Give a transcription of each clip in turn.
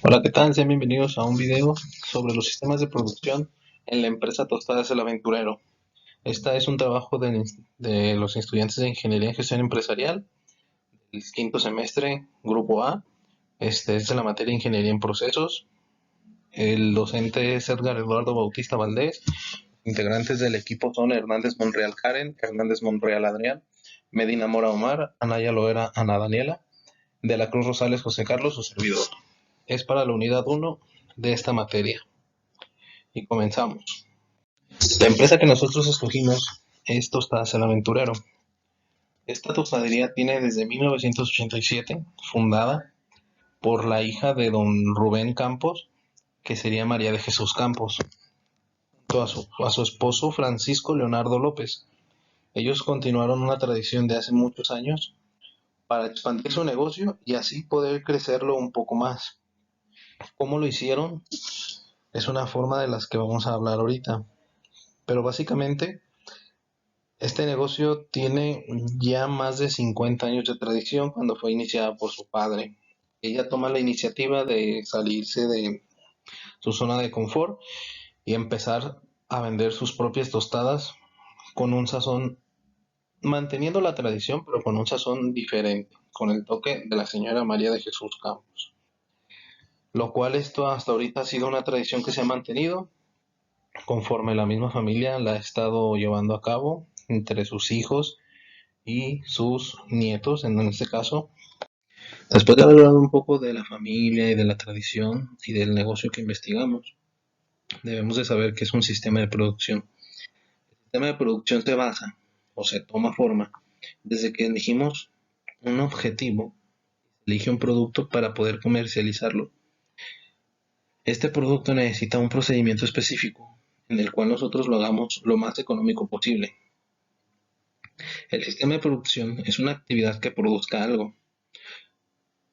Hola, ¿qué tal? Sean bienvenidos a un video sobre los sistemas de producción en la empresa Tostadas El Aventurero. Esta es un trabajo de los estudiantes de Ingeniería en Gestión Empresarial, el quinto semestre, Grupo A. Este es de la materia Ingeniería en Procesos. El docente es Edgar Eduardo Bautista Valdés. Integrantes del equipo son Hernández Monreal Karen, Hernández Monreal Adrián, Medina Mora Omar, Anaya Loera Ana Daniela, de la Cruz Rosales José Carlos, su servidor. Es para la unidad uno de esta materia. Y comenzamos. La empresa que nosotros escogimos es Tostadas El Aventurero. Esta tostadería tiene desde 1987, fundada por la hija de don Rubén Campos, que sería María de Jesús Campos, junto a su esposo Francisco Leonardo López. Ellos continuaron una tradición de hace muchos años para expandir su negocio y así poder crecerlo un poco más. ¿Cómo lo hicieron? Es una forma de las que vamos a hablar ahorita. Pero básicamente este negocio tiene ya más de 50 años de tradición cuando fue iniciada por su padre. Ella toma la iniciativa de salirse de su zona de confort y empezar a vender sus propias tostadas con un sazón, manteniendo la tradición, pero con un sazón diferente, con el toque de la señora María de Jesús Campos. Lo cual esto hasta ahorita ha sido una tradición que se ha mantenido conforme la misma familia la ha estado llevando a cabo entre sus hijos y sus nietos, en este caso. Después de haber hablado un poco de la familia y de la tradición y del negocio que investigamos, debemos de saber que es un sistema de producción. El sistema de producción se basa o se toma forma desde que elegimos un objetivo, elige un producto para poder comercializarlo. Este producto necesita un procedimiento específico en el cual nosotros lo hagamos lo más económico posible. El sistema de producción es una actividad que produzca algo.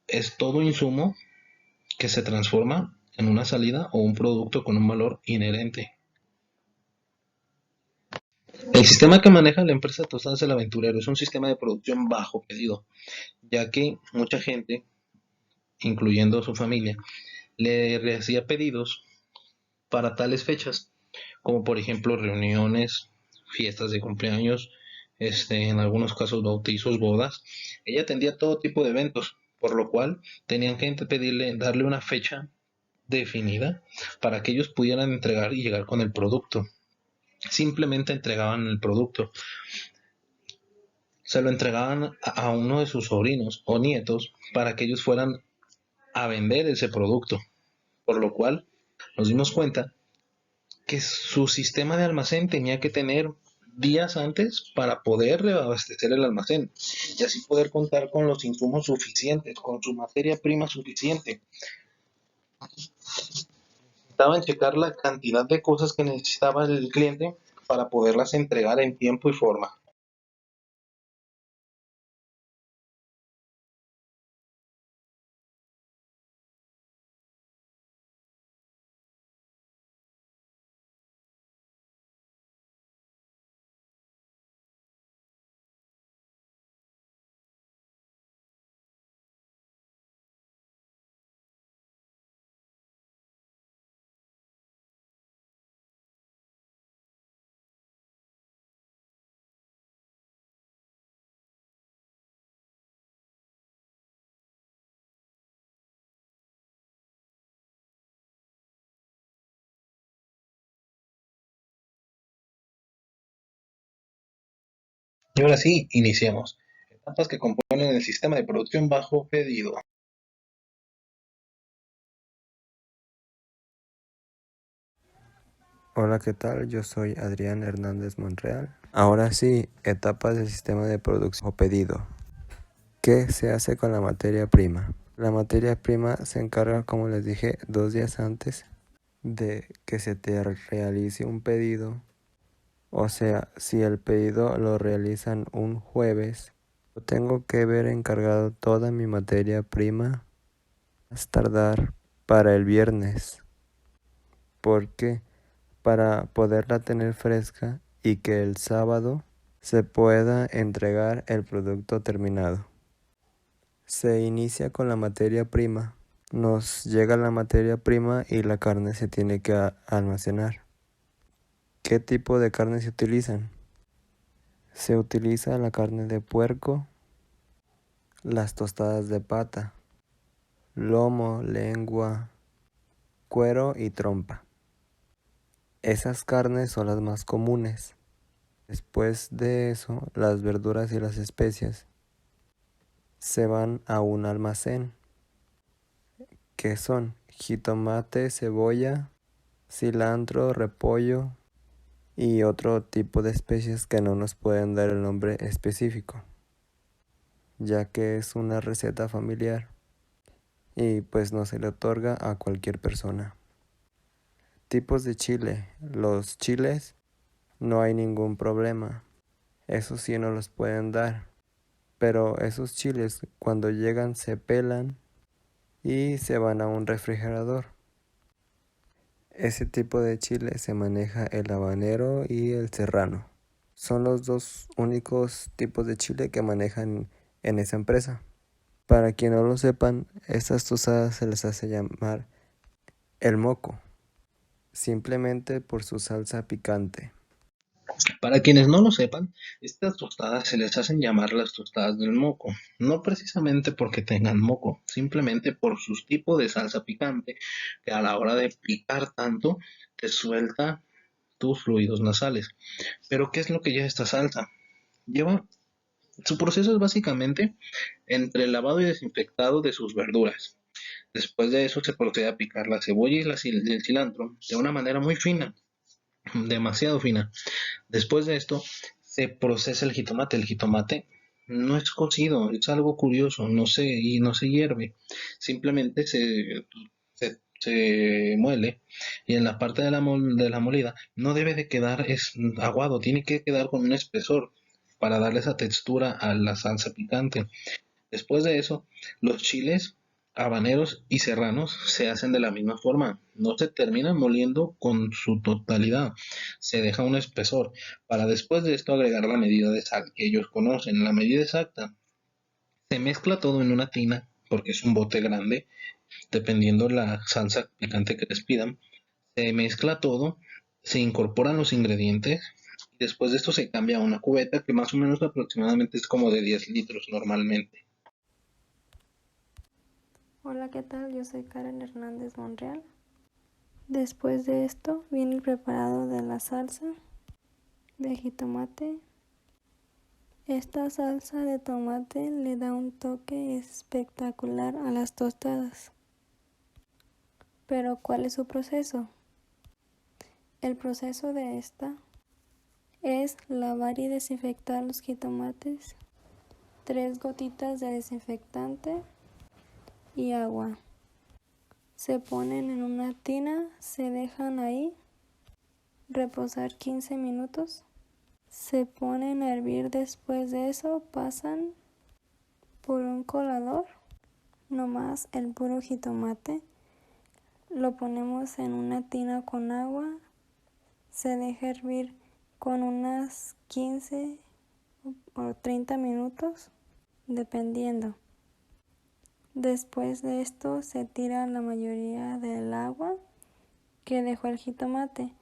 Es todo insumo que se transforma en una salida o un producto con un valor inherente. El sistema que maneja la empresa Tostadas El Aventurero es un sistema de producción bajo pedido, ya que mucha gente, incluyendo su familia, le hacía pedidos para tales fechas, como por ejemplo reuniones, fiestas de cumpleaños, en algunos casos bautizos, bodas. Ella atendía todo tipo de eventos, por lo cual tenían que pedirle, darle una fecha definida para que ellos pudieran entregar y llegar con el producto. Simplemente entregaban el producto, se lo entregaban a uno de sus sobrinos o nietos para que ellos fueran a vender ese producto, por lo cual nos dimos cuenta que su sistema de almacén tenía que tener días antes para poder reabastecer el almacén y así poder contar con los insumos suficientes, con su materia prima suficiente. Necesitaban checar la cantidad de cosas que necesitaba el cliente para poderlas entregar en tiempo y forma. Y ahora sí, iniciemos. Etapas que componen el sistema de producción bajo pedido. Hola, ¿qué tal? Yo soy Adrián Hernández Monreal. Ahora sí, etapas del sistema de producción o pedido. ¿Qué se hace con la materia prima? La materia prima se encarga, como les dije, 2 días antes de que se te realice un pedido. O sea, si el pedido lo realizan un jueves, yo tengo que ver encargado toda mi materia prima más tardar para el viernes. ¿Por qué? Para poderla tener fresca y que el sábado se pueda entregar el producto terminado. Se inicia con la materia prima. Nos llega la materia prima y la carne se tiene que almacenar. ¿Qué tipo de carne se utilizan? Se utiliza la carne de puerco, las tostadas de pata, lomo, lengua, cuero y trompa. Esas carnes son las más comunes. Después de eso, las verduras y las especias se van a un almacén, que son jitomate, cebolla, cilantro, repollo y otro tipo de especias que no nos pueden dar el nombre específico, ya que es una receta familiar y pues no se le otorga a cualquier persona. Tipos de chile. Los chiles no hay ningún problema, esos sí no los pueden dar, pero esos chiles cuando llegan se pelan y se van a un refrigerador. Ese tipo de chile se maneja el habanero y el serrano. Son los dos únicos tipos de chile que manejan en esa empresa. Para quien no lo sepan, estas tostadas se les hace llamar el moco, simplemente por su salsa picante. Para quienes no lo sepan, estas tostadas se les hacen llamar las tostadas del moco, no precisamente porque tengan moco, simplemente por su tipo de salsa picante que a la hora de picar tanto te suelta tus fluidos nasales. Pero ¿qué es lo que lleva esta salsa? Lleva Su proceso es básicamente entre el lavado y desinfectado de sus verduras. Después de eso se procede a picar la cebolla y el cilantro de una manera muy fina, demasiado fina. Después de esto se procesa el jitomate. El jitomate no es cocido, es algo curioso, no se hierve, simplemente se muele y en la parte de de la molida no debe de quedar aguado, tiene que quedar con un espesor para darle esa textura a la salsa picante. Después de eso, los chiles habaneros y serranos se hacen de la misma forma. No se terminan moliendo con su totalidad. Se deja un espesor para después de esto agregar la medida de sal que ellos conocen. La medida exacta. Se mezcla todo en una tina porque es un bote grande, dependiendo la salsa picante que les pidan. Se mezcla todo, se incorporan los ingredientes y después de esto se cambia a una cubeta que más o menos aproximadamente es como de 10 litros normalmente. Hola, ¿qué tal? Yo soy Karen Hernández Monreal. Después de esto viene el preparado de la salsa de jitomate. Esta salsa de tomate le da un toque espectacular a las tostadas. Pero ¿cuál es su proceso? El proceso de esta es lavar y desinfectar los jitomates, 3 gotitas de desinfectante y agua. Se ponen en una tina, se dejan ahí reposar 15 minutos. Se ponen a hervir. Después de eso pasan por un colador, nomás el puro jitomate. Lo ponemos en una tina con agua. Se deja hervir con unas 15 o 30 minutos, dependiendo. Después de esto se tira la mayoría del agua que dejó el jitomate.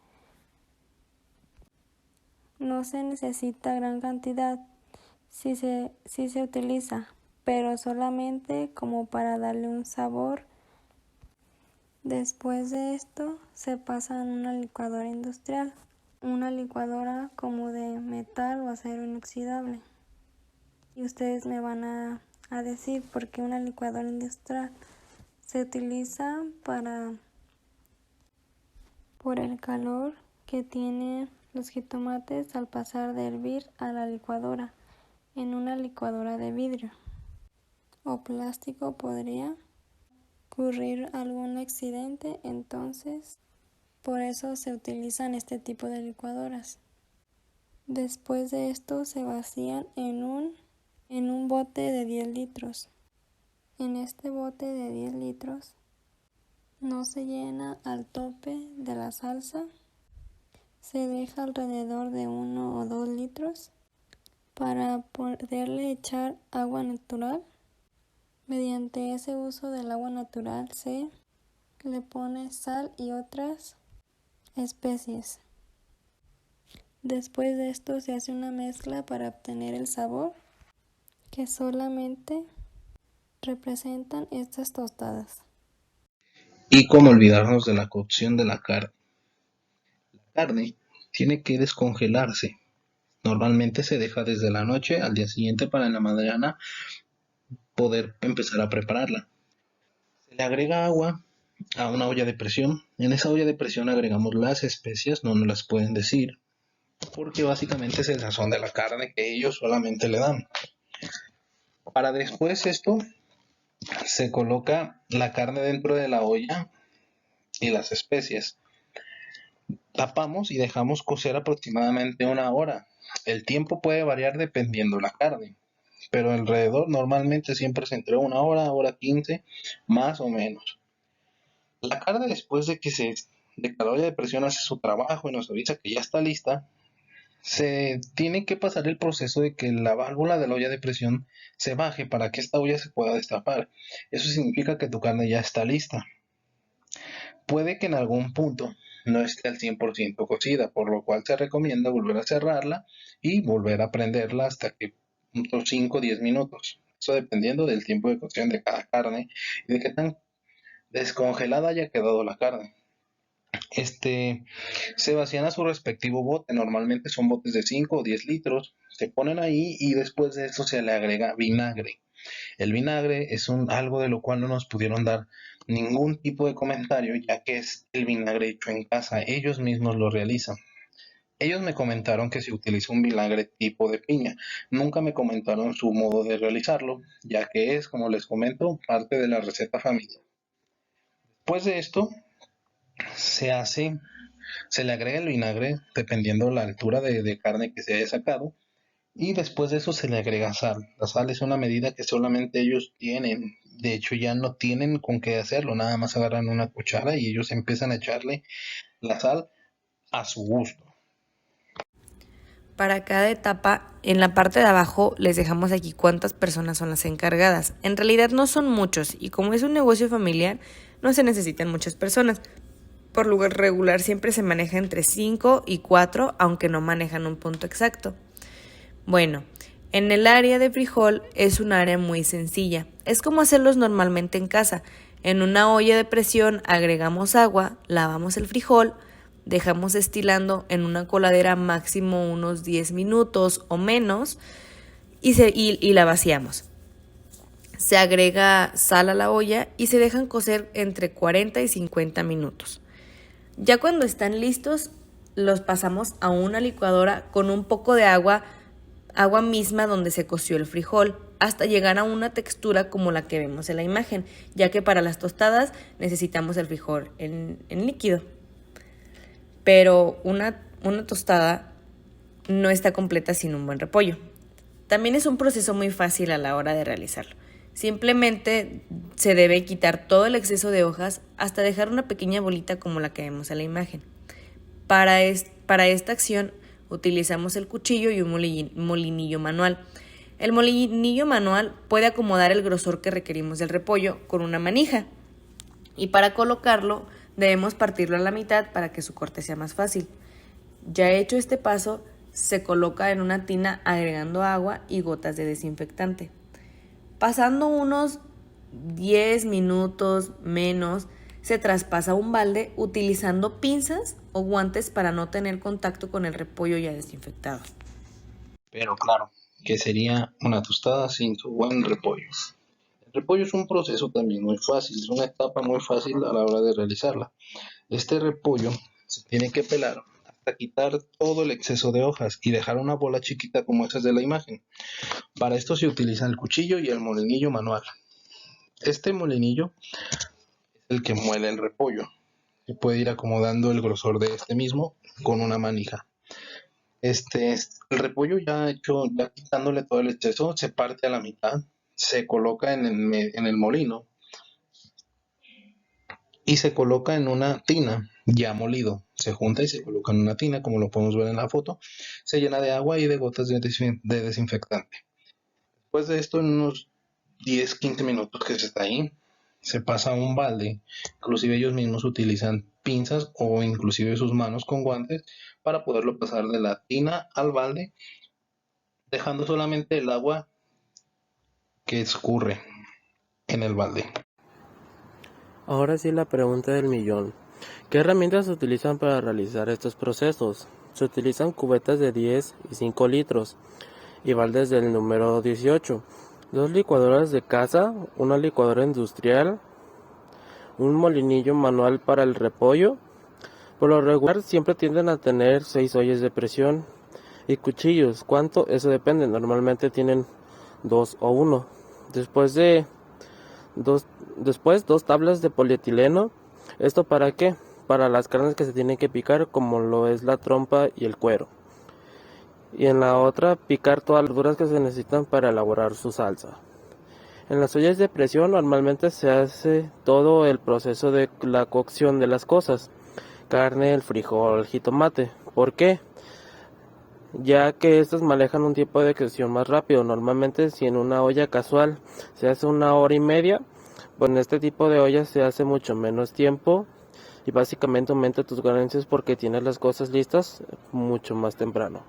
No se necesita gran cantidad si se utiliza, pero solamente como para darle un sabor. Después de esto se pasa en una licuadora industrial, una licuadora como de metal o acero inoxidable. Y ustedes me van a decir por qué una licuadora industrial. Se utiliza por el calor que tienen los jitomates al pasar de hervir a la licuadora. En una licuadora de vidrio o plástico podría ocurrir algún accidente, entonces por eso se utilizan este tipo de licuadoras. Después de esto se vacían en un bote de 10 litros. En este bote de 10 litros no se llena al tope de la salsa, se deja alrededor de 1 o 2 litros para poderle echar agua natural. Mediante ese uso del agua natural se le pone sal y otras especies. Después de esto se hace una mezcla para obtener el sabor que solamente representan estas tostadas. Y cómo olvidarnos de la cocción de la carne. La carne tiene que descongelarse. Normalmente se deja desde la noche al día siguiente para en la mañana poder empezar a prepararla. Se le agrega agua a una olla de presión. En esa olla de presión agregamos las especias, no nos las pueden decir, porque básicamente es el sazón de la carne que ellos solamente le dan. Para después esto se coloca la carne dentro de la olla y las especias. Tapamos y dejamos cocer aproximadamente una hora. El tiempo puede variar dependiendo la carne, pero alrededor normalmente siempre es entre una hora, hora 15, más o menos. La carne después de que la olla de presión hace su trabajo y nos avisa que ya está lista, se tiene que pasar el proceso de que la válvula de la olla de presión se baje para que esta olla se pueda destapar. Eso significa que tu carne ya está lista. Puede que en algún punto no esté al 100% cocida, por lo cual se recomienda volver a cerrarla y volver a prenderla hasta que unos 5 o 10 minutos. Eso dependiendo del tiempo de cocción de cada carne y de qué tan descongelada haya quedado la carne. Se vacían a su respectivo bote, normalmente son botes de 5 o 10 litros, se ponen ahí y después de eso se le agrega vinagre. El vinagre es algo de lo cual no nos pudieron dar ningún tipo de comentario, ya que es el vinagre hecho en casa, ellos mismos lo realizan. Ellos me comentaron que se utiliza un vinagre tipo de piña, nunca me comentaron su modo de realizarlo, ya que es, como les comento, parte de la receta familiar. Después de esto, se le agrega el vinagre dependiendo la altura de carne que se haya sacado y después de eso se le agrega sal. La sal es una medida que solamente ellos tienen. De hecho ya no tienen con qué hacerlo, nada más agarran una cuchara y ellos empiezan a echarle la sal a su gusto. Para cada etapa, en la parte de abajo les dejamos aquí cuántas personas son las encargadas. En realidad no son muchos y como es un negocio familiar, no se necesitan muchas personas. Por lugar regular siempre se maneja entre 5 y 4, aunque no manejan un punto exacto. Bueno, en el área de frijol es un área muy sencilla. Es como hacerlos normalmente en casa. En una olla de presión agregamos agua, lavamos el frijol, dejamos estilando en una coladera máximo unos 10 minutos o menos y la vaciamos. Se agrega sal a la olla y se dejan cocer entre 40 y 50 minutos. Ya cuando están listos, los pasamos a una licuadora con un poco de agua misma donde se coció el frijol, hasta llegar a una textura como la que vemos en la imagen, ya que para las tostadas necesitamos el frijol en líquido. Pero una tostada no está completa sin un buen repollo. También es un proceso muy fácil a la hora de realizarlo. Simplemente se debe quitar todo el exceso de hojas hasta dejar una pequeña bolita como la que vemos en la imagen. Para esta acción utilizamos el cuchillo y un molinillo manual. El molinillo manual puede acomodar el grosor que requerimos del repollo con una manija. Y para colocarlo debemos partirlo a la mitad para que su corte sea más fácil. Ya hecho este paso, se coloca en una tina agregando agua y gotas de desinfectante. Pasando unos 10 minutos menos, se traspasa un balde utilizando pinzas o guantes para no tener contacto con el repollo ya desinfectado. Pero claro, que sería una tostada sin su buen repollo. El repollo es un proceso también muy fácil, es una etapa muy fácil a la hora de realizarla. Este repollo se tiene que pelar hasta quitar todo el exceso de hojas y dejar una bola chiquita como esas de la imagen. Para esto se utiliza el cuchillo y el molinillo manual. Este molinillo es el que muele el repollo. Se puede ir acomodando el grosor de este mismo con una manija. El repollo ya quitándole todo el exceso, se parte a la mitad, se coloca en el molino y se coloca en una tina ya molido. Se junta y se coloca en una tina, como lo podemos ver en la foto. Se llena de agua y de gotas de desinfectante. Después de esto, en unos 10-15 minutos que se está ahí, se pasa a un balde. Inclusive ellos mismos utilizan pinzas o inclusive sus manos con guantes para poderlo pasar de la tina al balde, dejando solamente el agua que escurre en el balde. Ahora sí la pregunta del millón. ¿Qué herramientas se utilizan para realizar estos procesos? Se utilizan cubetas de 10 y 5 litros y baldes del número 18, dos licuadoras de casa, una licuadora industrial, un molinillo manual para el repollo. Por lo regular siempre tienden a tener 6 ollas de presión y cuchillos. ¿Cuánto? Eso depende. Normalmente tienen 2 o 1. Después dos tablas de polietileno. ¿Esto para qué? Para las carnes que se tienen que picar, como lo es la trompa y el cuero. Y en la otra picar todas las verduras que se necesitan para elaborar su salsa. En las ollas de presión normalmente se hace todo el proceso de la cocción de las cosas. Carne, el frijol, el jitomate. ¿Por qué? Ya que estas manejan un tiempo de cocción más rápido. Normalmente si en una olla casual se hace 1 hora y media, pues en este tipo de ollas se hace mucho menos tiempo y básicamente aumenta tus ganancias porque tienes las cosas listas mucho más temprano.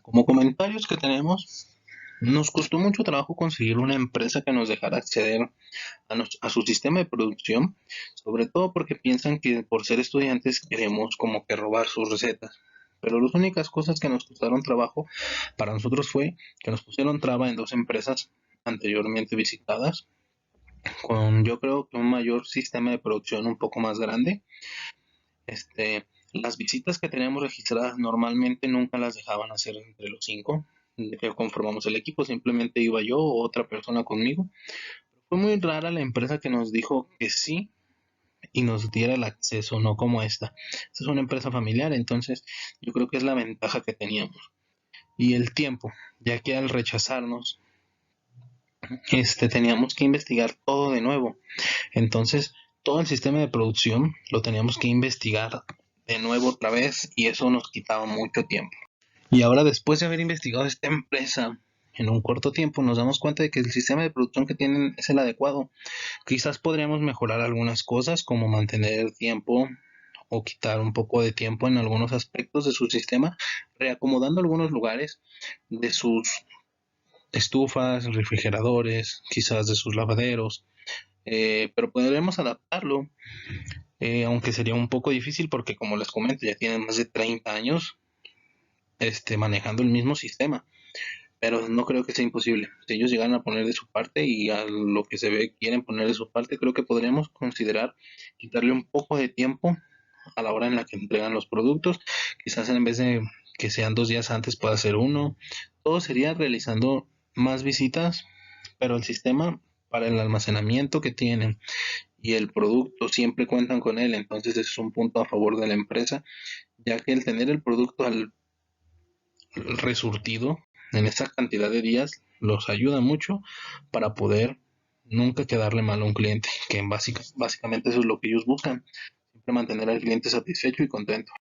Como comentarios que tenemos, nos costó mucho trabajo conseguir una empresa que nos dejara acceder a su sistema de producción, sobre todo porque piensan que por ser estudiantes queremos como que robar sus recetas. Pero las únicas cosas que nos costaron trabajo para nosotros fue que nos pusieron traba en 2 empresas anteriormente visitadas, con yo creo que un mayor sistema de producción un poco más grande. Las visitas que teníamos registradas normalmente nunca las dejaban hacer entre los 5 que conformamos el equipo, simplemente iba yo o otra persona conmigo. Fue muy rara la empresa que nos dijo que sí y nos diera el acceso, no como esta. Esta es una empresa familiar, entonces yo creo que es la ventaja que teníamos. Y el tiempo, ya que al rechazarnos, teníamos que investigar todo de nuevo. Entonces, todo el sistema de producción lo teníamos que investigar de nuevo otra vez y eso nos quitaba mucho tiempo. Y ahora, después de haber investigado esta empresa en un corto tiempo, nos damos cuenta de que el sistema de producción que tienen es el adecuado. Quizás podríamos mejorar algunas cosas como mantener el tiempo o quitar un poco de tiempo en algunos aspectos de su sistema, reacomodando algunos lugares de sus estufas, refrigeradores, quizás de sus lavaderos, pero podremos adaptarlo, aunque sería un poco difícil porque como les comento ya tienen más de 30 años manejando el mismo sistema, pero no creo que sea imposible. Si ellos llegan a poner de su parte y a lo que se ve quieren poner de su parte, creo que podríamos considerar quitarle un poco de tiempo a la hora en la que entregan los productos. Quizás en vez de que sean 2 días antes pueda ser uno. Todo sería realizando más visitas, pero el sistema para el almacenamiento que tienen y el producto siempre cuentan con él, entonces eso es un punto a favor de la empresa, ya que el tener el producto al resurtido en esa cantidad de días los ayuda mucho para poder nunca quedarle mal a un cliente, que básicamente eso es lo que ellos buscan, siempre mantener al cliente satisfecho y contento.